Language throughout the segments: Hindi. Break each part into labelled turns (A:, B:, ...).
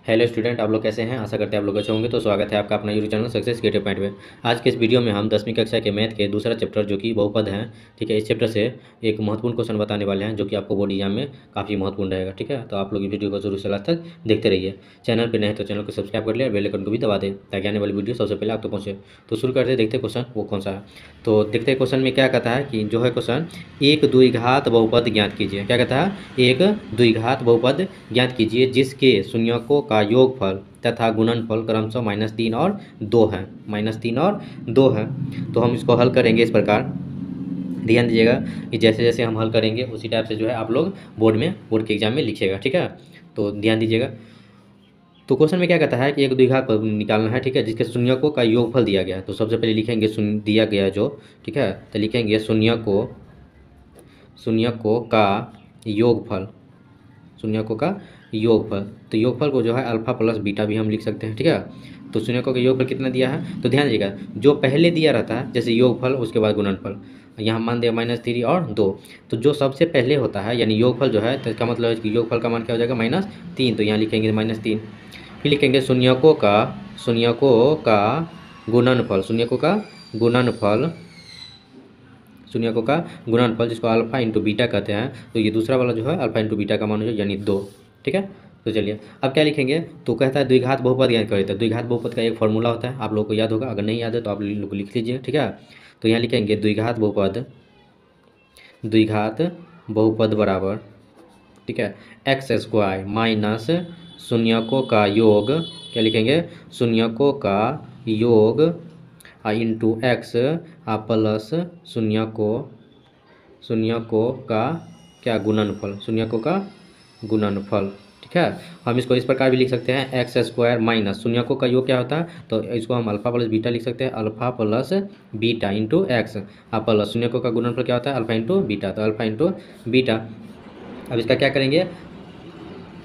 A: हेलो स्टूडेंट, आप लोग कैसे हैं? आशा करते हैं आप लोग अच्छे होंगे। तो स्वागत है आपका अपना YouTube channel success creative point में। आज के इस वीडियो में हम 10वीं कक्षा के मैथ के दूसरा चैप्टर जो कि बहुपद हैं, ठीक है, इस चैप्टर से एक महत्वपूर्ण क्वेश्चन बताने वाले हैं जो कि आपको बोर्ड एग्जाम में काफ़ी महत्वपूर्ण रहेगा। ठीक है, तो आप लोग इस वीडियो को जरूर से लास्ट तक देखते रहिए। चैनल पर नहीं तो चैनल को सब्सक्राइब कर लिया, बेल आइकन को भी दबा दें ताकि आने वाली वीडियो सबसे पहले आप तक पहुँचे। तो शुरू करते देखते क्वेश्चन वो कौन सा है। तो देखते क्वेश्चन में क्या कहता है कि जो है क्वेश्चन, एक द्विघात बहुपद ज्ञात कीजिए। क्या कहता है? एक द्विघात बहुपद ज्ञात कीजिए जिसके शून्यकों का योगफल तथा गुणनफल क्रमशः -3 और 2 है। -3 और 2 है। तो हम इसको हल करेंगे इस प्रकार। ध्यान दीजिएगा कि जैसे जैसे हम हल करेंगे उसी टाइप से जो है आप लोग बोर्ड के एग्जाम में लिखिएगा। ठीक है, तो ध्यान दीजिएगा। तो क्वेश्चन में क्या कहता है कि एक द्विघात निकालना है, ठीक है, जिसके शून्यकों का योगफल दिया गया है। तो सबसे पहले लिखेंगे दिया गया जो, ठीक है, तो लिखेंगे शून्यकों का योगफल। शून्यकों का योगफल, तो योगफल को जो है अल्फा प्लस बीटा भी हम लिख सकते हैं। ठीक है, तो शून्यकों का योगफल कितना दिया है, तो ध्यान दीजिएगा जो पहले दिया रहता है जैसे योगफल उसके बाद गुणनफल, यहाँ मान दिया -3 और 2। तो जो सबसे पहले होता है यानी योगफल जो है, तो इसका मतलब है कि योगफल का मान क्या हो जाएगा -3। तो यहाँ लिखेंगे -3। फिर लिखेंगे शून्यकों का गुणनफल। शून्यकों का गुणनफल जिसको अल्फा इंटू बीटा कहते हैं। तो ये दूसरा वाला जो है अल्फा इंटू बीटा का मान हो जाए यानी 2। ठीक है, तो चलिए अब क्या लिखेंगे। तो कहता है द्विघात बहुपद ज्ञात करें। तो द्विघात बहुपद का एक फॉर्मूला होता है, आप लोगों को याद होगा, अगर नहीं याद है तो आप लोग लिख लीजिए। ठीक है, तो यहाँ लिखेंगे द्विघात बहुपद बराबर, ठीक है, x² माइनस शून्यकों का योग, क्या लिखेंगे, शून्यकों का योग इंटू एक्स प्लस शून्यकों का क्या गुणनफल, शून्यकों का गुणनफल। ठीक है, हम इसको इस प्रकार भी लिख सकते हैं x² माइनस शून्यकों का योग क्या होता है, तो इसको हम अल्फा प्लस बीटा लिख सकते हैं, alpha plus beta into x plus शून्यकों का गुणनफल क्या होता है, अल्फा इंटू बीटा, तो अल्फा इंटू बीटा। अब इसका क्या करेंगे,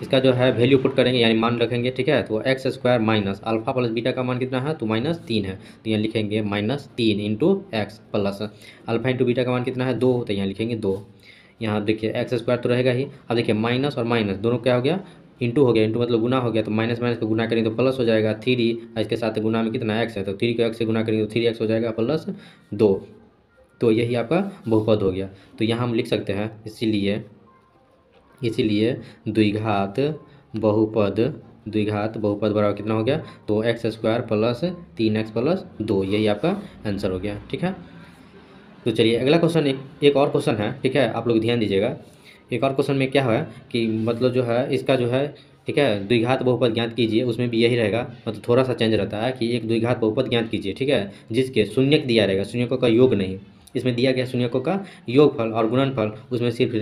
A: इसका जो है वैल्यू पुट करेंगे यानी मान रखेंगे। ठीक है, तो x² minus alpha plus beta का मान कितना है, तो -3 है। तो यहाँ लिखेंगे -3 into x plus alpha into beta का मान कितना है, 2। तो यहाँ लिखेंगे 2। यहाँ देखिए x² तो रहेगा ही। अब देखिए माइनस और माइनस दोनों क्या हो गया, इंटू हो गया। इंटू मतलब गुना हो गया, तो माइनस माइनस को गुना करेंगे तो प्लस हो जाएगा 3। इसके साथ गुना में कितना x है, तो 3 को x से गुना करेंगे तो 3x हो जाएगा प्लस 2। तो यही आपका बहुपद हो गया। तो यहाँ हम लिख सकते हैं इसीलिए द्विघात बहुपद बराबर कितना हो गया, तो x² प्लस 3x प्लस 2, यही आपका आंसर हो गया। ठीक है, तो चलिए अगला क्वेश्चन, एक और क्वेश्चन है। ठीक है, आप लोग ध्यान दीजिएगा। एक और क्वेश्चन में क्या है कि मतलब जो है इसका जो है, ठीक है, द्विघात बहुपद ज्ञात कीजिए, उसमें भी यही रहेगा, मतलब थोड़ा सा चेंज रहता है कि एक द्विघात बहुपद ज्ञात कीजिए, ठीक है, जिसके शून्यक दिया रहेगा, शून्यकों का योग नहीं। इसमें दिया गया शून्यकों का योगफल और गुणनफल, उसमें सिर्फ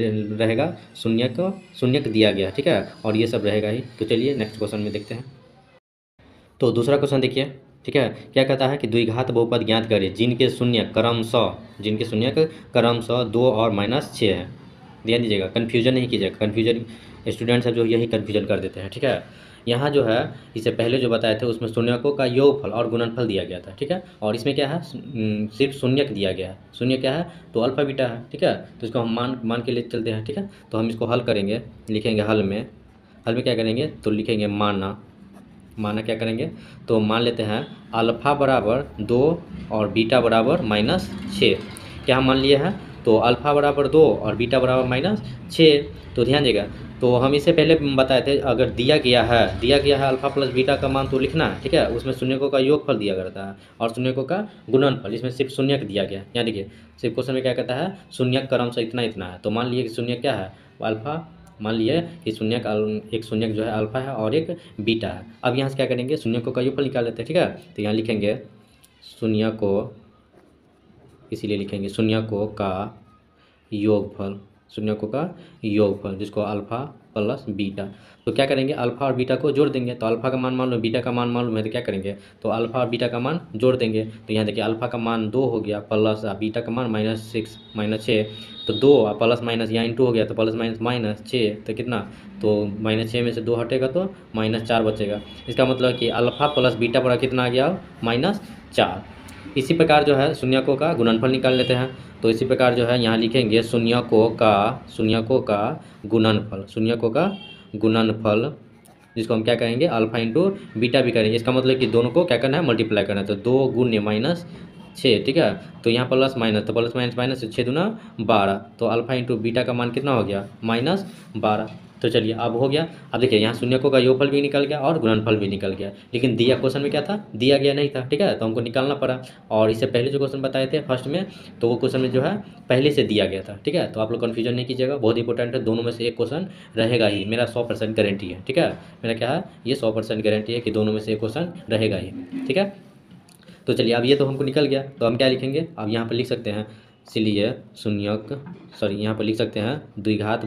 A: रहेगा शून्यक दिया गया। ठीक है, और ये सब रहेगा ही। तो चलिए नेक्स्ट क्वेश्चन में देखते हैं। तो दूसरा क्वेश्चन देखिए। ठीक है, क्या कहता है कि द्विघात बहुपद ज्ञात करें जिनके शून्यक क्रमशः 2 और -6 है। ध्यान दीजिएगा, कन्फ्यूजन नहीं कीजिएगा। कन्फ्यूजन स्टूडेंट्स सब जो यही कन्फ्यूजन कर देते हैं। ठीक है, यहाँ जो है इससे पहले जो बताए थे उसमें शून्यकों का योगफल और गुणनफल दिया गया था। ठीक है, और इसमें क्या है, सिर्फ शून्यक दिया गया है। शून्य क्या है, तो अल्फा बीटा है। ठीक है, तो इसको हम मान के लिए चलते हैं। ठीक है, तो हम इसको हल करेंगे, लिखेंगे हल में क्या करेंगे, तो लिखेंगे माना क्या करेंगे, तो मान लेते हैं अल्फ़ा बराबर 2 और बीटा बराबर -6। क्या हम मान लिए हैं, तो अल्फ़ा बराबर 2 और बीटा बराबर -6। तो ध्यान दीजिएगा, तो हम इससे पहले बताए थे अगर दिया गया है अल्फ़ा प्लस बीटा का मान तो लिखना है। ठीक है, उसमें शून्यकों का योगफल दिया करता है और शून्यकों का गुणनफल, इसमें सिर्फ शून्यक दिया गया। यहाँ देखिए सिर्फ क्वेश्चन में क्या कहता है, शून्यक क्रमशः इतना है। तो मान लिए कि शून्यक क्या है, अल्फ़ा, मान लिए कि एक शून्यक जो है अल्फा है और एक बीटा है। अब यहाँ से क्या करेंगे, शून्यकों का योगफल निकाल लेते हैं। ठीक है, तो यहाँ लिखेंगे इसीलिए लिखेंगे शून्यकों का योगफल जिसको अल्फा प्लस बीटा। तो क्या करेंगे, अल्फा और बीटा को जोड़ देंगे। तो अल्फा का मान मालूम है, बीटा का मान मालूम है, तो क्या करेंगे, तो अल्फा और बीटा का मान जोड़ देंगे। तो यहाँ देखिए अल्फा का मान 2 हो गया प्लस बीटा का मान -6। तो 2 प्लस माइनस यहाँ इंटू हो गया, तो प्लस माइनस -6, तो कितना, तो -6 में से 2 हटेगा तो -4 बचेगा। इसका मतलब कि अल्फा प्लस बीटा बड़ा कितना आ गया, -4। इसी प्रकार जो है शून्यकों का गुणनफल निकाल लेते हैं। तो इसी प्रकार जो है यहाँ लिखेंगे शून्यकों का गुणनफल जिसको हम क्या कहेंगे अल्फा इंटू बीटा भी करेंगे। इसका मतलब कि दोनों को क्या करना है मल्टीप्लाई करना है, तो 2 गुण्य माइनस 6, ठीक है। तो यहाँ प्लस माइनस, तो प्लस माइनस माइनस 6 दूना 12, तो अल्फा इंटू बीटा का मान कितना हो गया -12। तो चलिए अब हो गया। अब देखिए यहाँ शून्यकों का योगफल भी निकल गया और गुणनफल भी निकल गया, लेकिन दिया क्वेश्चन में क्या था, दिया गया नहीं था, ठीक है, तो हमको निकालना पड़ा। और इससे पहले जो क्वेश्चन बताए थे फर्स्ट में, तो वो क्वेश्चन में जो है पहले से दिया गया था, ठीक है। तो आप लोग कन्फ्यूजन नहीं कीजिएगा, बहुत इंपॉर्टेंट है, दोनों में से एक क्वेश्चन रहेगा ही, मेरा 100% गारंटी है, ठीक है। मेरा क्या है, ये 100% गारंटी है कि दोनों में से एक क्वेश्चन रहेगा ही, ठीक है। तो चलिए अब ये तो हमको निकल गया, तो हम क्या लिखेंगे, अब यहाँ पर लिख सकते हैं, इसलिए शून्यक सॉरी यहाँ पर लिख सकते हैं द्विघात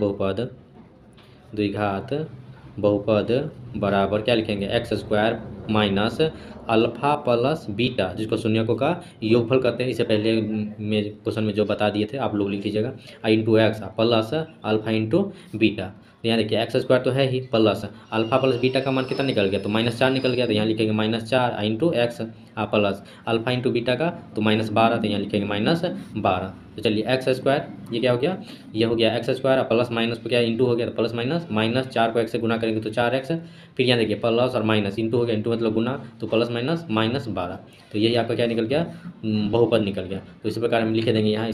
A: बहुपद बराबर क्या लिखेंगे, x square minus alpha plus beta, जिसको शून्यकों का योगफल कहते हैं। इससे पहले में क्वेश्चन में जो बता दिए थे आप लोग लिख लीजिएगा, into x plus alpha into beta. तो यहाँ देखिए एक्स स्क्वायर तो है ही, प्लस अल्फा प्लस बीटा का मान कितना निकल गया, तो -4 निकल गया, तो यहाँ लिखेंगे -4 into x plus alpha into beta का तो -12, तो यहाँ लिखेंगे -12। तो चलिए एक्स स्क्वायर ये क्या हो गया, ये हो गया एक्स स्क्वायर, प्लस माइनस को क्या इंटू हो गया, तो प्लस माइनस -4 को एक्स से गुना करेंगे तो 4x, फिर यहाँ देखिए प्लस और माइनस इंटू हो गया, इंटू मतलब गुना, तो प्लस माइनस -12, तो यही आपका क्या निकल गया, बहुपद निकल गया। तो इसी प्रकार हम लिख देंगे यहाँ,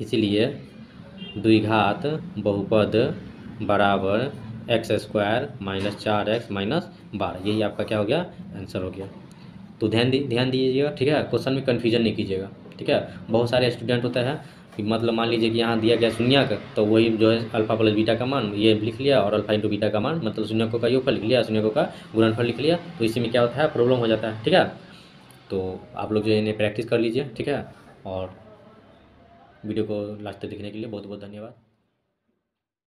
A: इसलिए द्विघात बहुपद बराबर एक्स स्क्वायर -4x -12, यही आपका क्या हो गया, आंसर हो गया। तो ध्यान दीजिएगा, ठीक है, क्वेश्चन में कन्फ्यूजन नहीं कीजिएगा, ठीक है। बहुत सारे स्टूडेंट होता है कि मतलब मान लीजिए कि यहाँ दिया गया शून्यक, तो वही जो है अल्फा प्लस बीटा का मान ये लिख लिया, और अल्फा इंटू बीटा का मान मतलब शून्यकों का योगफल लिख लिया, शून्यकों का गुणनफल लिख लिया, तो इसी में क्या होता है, प्रॉब्लम हो जाता है, ठीक है। तो आप लोग जो है इन्हें प्रैक्टिस कर लीजिए, ठीक है। और वीडियो को लास्ट तक देखने के लिए बहुत बहुत धन्यवाद।